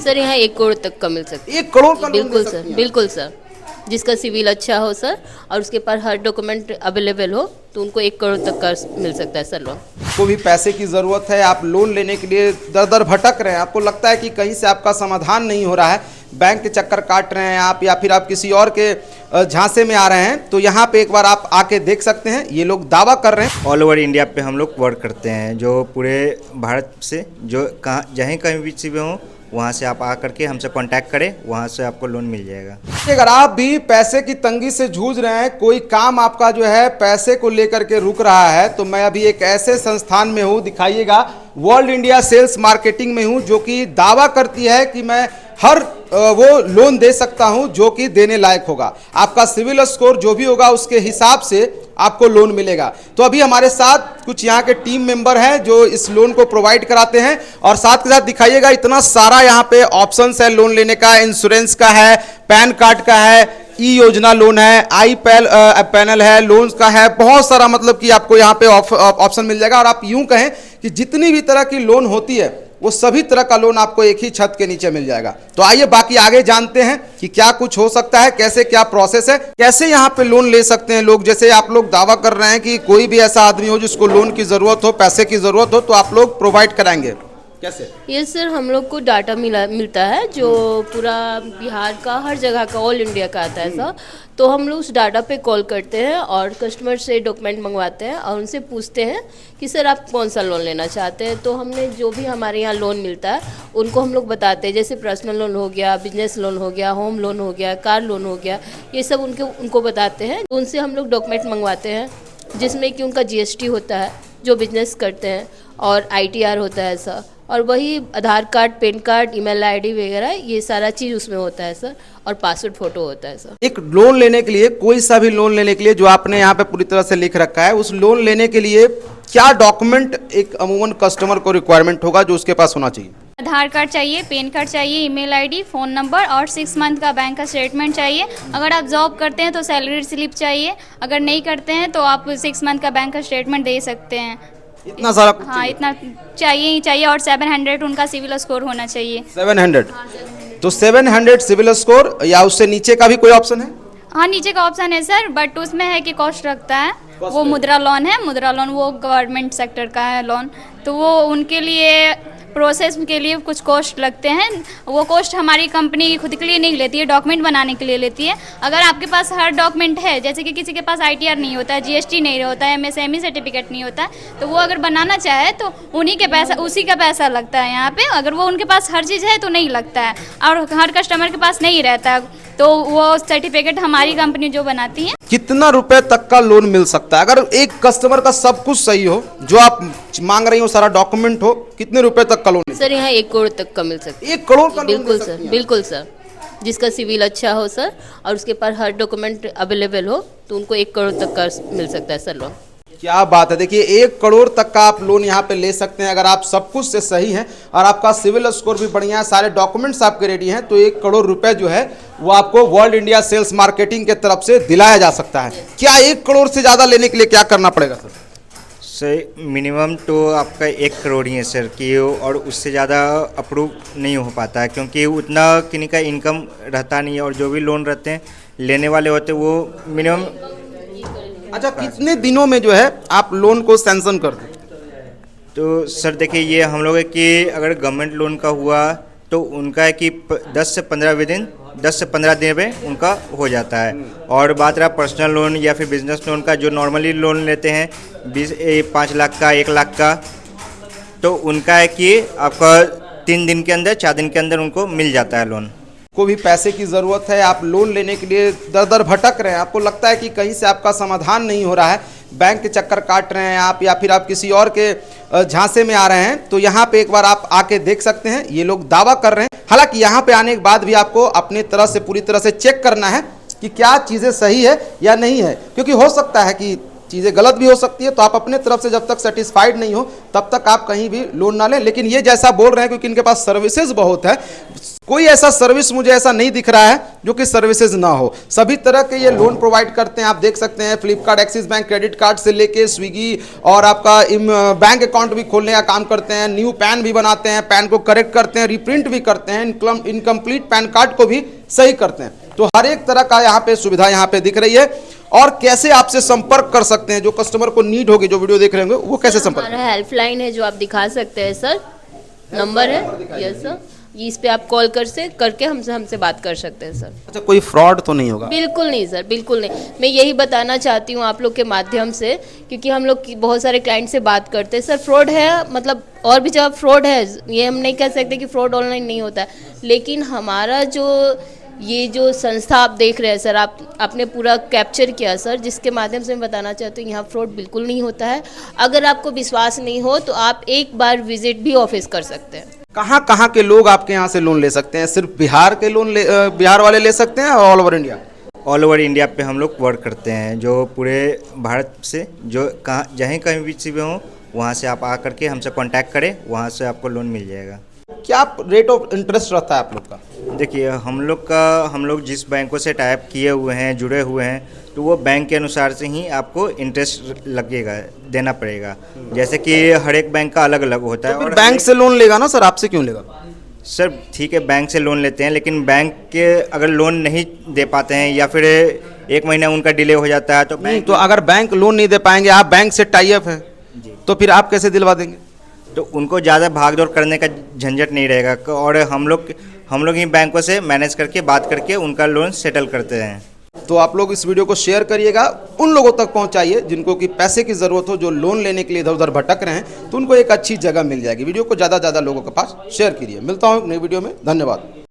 Sir यहाँ 1 करोड़ तक का मिल सकता है। 1 करोड़ का लोन बिल्कुल ले सर, सकती हैं? बिल्कुल सर। जिसका सिविल अच्छा हो सर और उसके पास हर डॉक्यूमेंट अवेलेबल हो तो उनको 1 करोड़ तक का मिल सकता है सर लोन। को भी पैसे की ज़रूरत है, आप लोन लेने के लिए दर दर भटक रहे हैं, आपको लगता है कि कहीं से आपका समाधान नहीं हो रहा है, बैंक के चक्कर काट रहे हैं आप, या फिर आप किसी और के झांसे में आ रहे हैं, तो यहाँ पे एक बार आप आके देख सकते हैं। ये लोग दावा कर रहे हैं ऑल ओवर इंडिया पे हम लोग वर्क करते हैं, जो पूरे भारत से जो कहीं भी से भी हों वहाँ से आप आ करके हमसे कांटेक्ट करें, वहाँ से आपको लोन मिल जाएगा। अगर आप भी पैसे की तंगी से जूझ रहे हैं, कोई काम आपका जो है पैसे को लेकर के रुक रहा है, तो मैं अभी एक ऐसे संस्थान में हूँ, दिखाइएगा, वर्ल्ड इंडिया सेल्स मार्केटिंग में हूँ, जो कि दावा करती है कि मैं हर वो लोन दे सकता हूं जो कि देने लायक होगा। आपका सिविल स्कोर जो भी होगा उसके हिसाब से आपको लोन मिलेगा। तो अभी हमारे साथ कुछ यहाँ के टीम मेंबर हैं जो इस लोन को प्रोवाइड कराते हैं, और साथ के साथ दिखाइएगा इतना सारा यहाँ पे ऑप्शंस है लोन लेने का। इंश्योरेंस का है, पैन कार्ड का है, ई योजना लोन है, आई पैनल है, लोन्स का है, बहुत सारा, मतलब कि आपको यहाँ पे ऑप्शन मिल जाएगा। और आप यूं कहें कि जितनी भी तरह की लोन होती है वो सभी तरह का लोन आपको एक ही छत के नीचे मिल जाएगा। तो आइए बाकी आगे जानते हैं कि क्या कुछ हो सकता है, कैसे क्या प्रोसेस है, कैसे यहाँ पे लोन ले सकते हैं लोग। जैसे आप लोग दावा कर रहे हैं कि कोई भी ऐसा आदमी हो जिसको लोन की जरूरत हो, पैसे की जरूरत हो, तो आप लोग प्रोवाइड कराएंगे कैसे? ये सर हम लोग को डाटा मिलता है जो पूरा बिहार का, हर जगह का, ऑल इंडिया का आता है सर। तो हम लोग उस डाटा पे कॉल करते हैं और कस्टमर से डॉक्यूमेंट मंगवाते हैं और उनसे पूछते हैं कि सर आप कौन सा लोन लेना चाहते हैं। तो हमने जो भी हमारे यहाँ लोन मिलता है उनको हम लोग बताते हैं, जैसे पर्सनल लोन हो गया, बिजनेस लोन हो गया, होम लोन हो गया, कार लोन हो गया, ये सब उनको बताते हैं। उनसे हम लोग डॉक्यूमेंट मंगवाते हैं जिसमें कि उनका GST होता है जो बिजनेस करते हैं, और ITR होता है सर, और वही Aadhaar card, pan card, email ID वगैरह, ये सारा चीज़ उसमें होता है सर, और पासपोर्ट फ़ोटो होता है सर। एक लोन लेने के लिए, कोई सा भी लोन लेने के लिए जो आपने यहाँ पे पूरी तरह से लिख रखा है, उस लोन लेने के लिए क्या डॉक्यूमेंट एक अमूमन कस्टमर को रिक्वायरमेंट होगा जो उसके पास होना चाहिए? आधार कार्ड चाहिए, पैन कार्ड चाहिए, ईमेल ID, फ़ोन नंबर, और 6 मंथ का बैंक का स्टेटमेंट चाहिए। अगर आप जॉब करते हैं तो सैलरी स्लिप चाहिए, अगर नहीं करते हैं तो आप 6 मंथ का बैंक का स्टेटमेंट दे सकते हैं। इतना सारा कुछ हाँ, इतना चाहिए ही चाहिए, और 700 उनका सिविल स्कोर होना चाहिए। 700? तो 700 सिविल स्कोर, या उससे नीचे का भी कोई ऑप्शन है? हाँ, नीचे का ऑप्शन है सर, बट उसमें है कि कॉस्ट रखता है। वो मुद्रा लोन है, मुद्रा लोन वो गवर्नमेंट सेक्टर का है लोन, तो वो उनके लिए प्रोसेस के लिए कुछ कॉस्ट लगते हैं। वो कॉस्ट हमारी कंपनी खुद के लिए नहीं लेती है, डॉक्यूमेंट बनाने के लिए लेती है। अगर आपके पास हर डॉक्यूमेंट है, जैसे कि किसी के पास ITR नहीं होता है, GST नहीं होता है, MSME सर्टिफिकेट नहीं होता है, तो वो अगर बनाना चाहे तो उसी का पैसा लगता है यहाँ पे। अगर वो उनके पास हर चीज़ है तो नहीं लगता है, और हर कस्टमर के पास नहीं रहता है, तो वो सर्टिफिकेट हमारी कंपनी जो बनाती है। कितना रुपए तक का लोन मिल सकता है अगर एक कस्टमर का सब कुछ सही हो, जो आप मांग रही हो, सारा डॉक्यूमेंट हो? कितने रुपए तक का लोन? सर यहाँ 1 करोड़ तक का मिल सकता है। 1 करोड़ का लोन बिल्कुल ले सर, सकती हैं? बिल्कुल सर। जिसका सिविल अच्छा हो सर और उसके पास हर डॉक्यूमेंट अवेलेबल हो तो उनको 1 करोड़ तक का मिल सकता है सर लोन। क्या बात है! देखिए 1 करोड़ तक का आप लोन यहाँ पे ले सकते हैं अगर आप सब कुछ से सही हैं और आपका सिविल स्कोर भी बढ़िया है, सारे डॉक्यूमेंट्स आपके रेडी हैं, तो 1 करोड़ रुपए जो है वो आपको वर्ल्ड इंडिया सेल्स मार्केटिंग के तरफ से दिलाया जा सकता है। क्या 1 करोड़ से ज़्यादा लेने के लिए क्या करना पड़ेगा सर? सर मिनिमम तो आपका 1 करोड़ ही है सर कि, और उससे ज़्यादा अप्रूव नहीं हो पाता है क्योंकि उतना किसी का इनकम रहता नहीं है, और जो भी लोन रहते हैं लेने वाले होते हैं वो मिनिमम। अच्छा, कितने दिनों में जो है आप लोन को सैंक्शन कर दें? तो सर देखिए, ये हम लोग है कि अगर गवर्नमेंट लोन का हुआ तो उनका है कि 10 से 15 दिन में उनका हो जाता है। और बात रहा पर्सनल लोन या फिर बिजनेस लोन का, जो नॉर्मली लोन लेते हैं 5 लाख का, 1 लाख का, तो उनका है कि आपका 3 दिन के अंदर, 4 दिन के अंदर उनको मिल जाता है लोन। को भी पैसे की ज़रूरत है, आप लोन लेने के लिए दर दर भटक रहे हैं, आपको लगता है कि कहीं से आपका समाधान नहीं हो रहा है, बैंक के चक्कर काट रहे हैं आप, या फिर आप किसी और के झांसे में आ रहे हैं, तो यहाँ पे एक बार आप आके देख सकते हैं। ये लोग दावा कर रहे हैं। हालांकि यहाँ पे आने के बाद भी आपको अपनी तरह से पूरी तरह से चेक करना है कि क्या चीज़ें सही है या नहीं है, क्योंकि हो सकता है कि चीज़ें गलत भी हो सकती है, तो आप अपने तरफ से जब तक सेटिस्फाइड नहीं हो तब तक आप कहीं भी लोन ना लें। लेकिन ये जैसा बोल रहे हैं क्योंकि इनके पास सर्विसेज बहुत है, कोई ऐसा सर्विस मुझे ऐसा नहीं दिख रहा है जो कि सर्विसेज ना हो। सभी तरह के ये लोन प्रोवाइड करते हैं। आप देख सकते हैं Flipkart, axis bank credit card से लेके स्विगी और आपका बैंक अकाउंट भी खोलने का काम करते हैं, न्यू पैन भी बनाते हैं, पैन को करेक्ट करते हैं, रिप्रिंट भी करते हैं, इनकम्प्लीट पैन कार्ड को भी सही करते हैं। तो हर एक तरह का यहाँ पे सुविधा यहाँ पे दिख रही है। और कैसे आपसे संपर्क कर सकते हैं, जो कस्टमर को नीड होगी, जो वीडियो देख रहे होंगे, वो कैसे संपर्क? हमारा हेल्पलाइन है जो आप दिखा सकते हैं सर, नंबर है, यस सर, इस पे आप कॉल करके हमसे बात कर सकते हैं सर। अच्छा, कोई फ्रॉड तो नहीं होगा? बिल्कुल नहीं सर, बिल्कुल नहीं। मैं यही बताना चाहती हूँ आप लोग के माध्यम से, क्योंकि हम लोग बहुत सारे क्लाइंट से बात करते हैं। सर फ्रॉड है, मतलब और भी जगह फ्रॉड है, ये हम नहीं कह सकते कि फ्रॉड ऑनलाइन नहीं होता है, लेकिन हमारा ये जो संस्था आप देख रहे हैं सर, आपने पूरा कैप्चर किया सर, जिसके माध्यम से मैं बताना चाहती हूँ यहाँ फ्रॉड बिल्कुल नहीं होता है। अगर आपको विश्वास नहीं हो तो आप एक बार विजिट भी ऑफिस कर सकते हैं। कहाँ के लोग आपके यहाँ से लोन ले सकते हैं? सिर्फ बिहार के बिहार वाले ले सकते हैं और all over India? All over India पे हम लोग वर्क करते हैं, जो पूरे भारत से जो कहीं भी से भी हो, वहाँ से आप आ करके हमसे कांटेक्ट करें, वहाँ से आपको लोन मिल जाएगा। क्या रेट ऑफ इंटरेस्ट रहता है आप लोग का? देखिए हम लोग जिस बैंकों से टाइप किए हुए हैं, जुड़े हुए हैं, तो वो बैंक के अनुसार से ही आपको इंटरेस्ट लगेगा, देना पड़ेगा। जैसे कि हर एक बैंक का अलग अलग होता है। तो और बैंक से लोन लेगा ना सर, आपसे क्यों लेगा? सर ठीक है, बैंक से लोन लेते हैं, लेकिन बैंक के अगर लोन नहीं दे पाते हैं या फिर 1 महीना उनका डिले हो जाता है तो नहीं, बैंक तो अगर बैंक लोन नहीं दे पाएंगे, आप बैंक से टाई अप है, तो फिर आप कैसे दिलवा देंगे? तो उनको ज़्यादा भागदौड़ करने का झंझट नहीं रहेगा, और हम लोग ही बैंकों से मैनेज करके बात करके उनका लोन सेटल करते हैं। तो आप लोग इस वीडियो को शेयर करिएगा, उन लोगों तक पहुंचाइए जिनको कि पैसे की ज़रूरत हो, जो लोन लेने के लिए इधर उधर भटक रहे हैं, तो उनको एक अच्छी जगह मिल जाएगी। वीडियो को ज़्यादा से ज़्यादा लोगों के पास शेयर कीजिए। मिलता हूँ नई वीडियो में, धन्यवाद।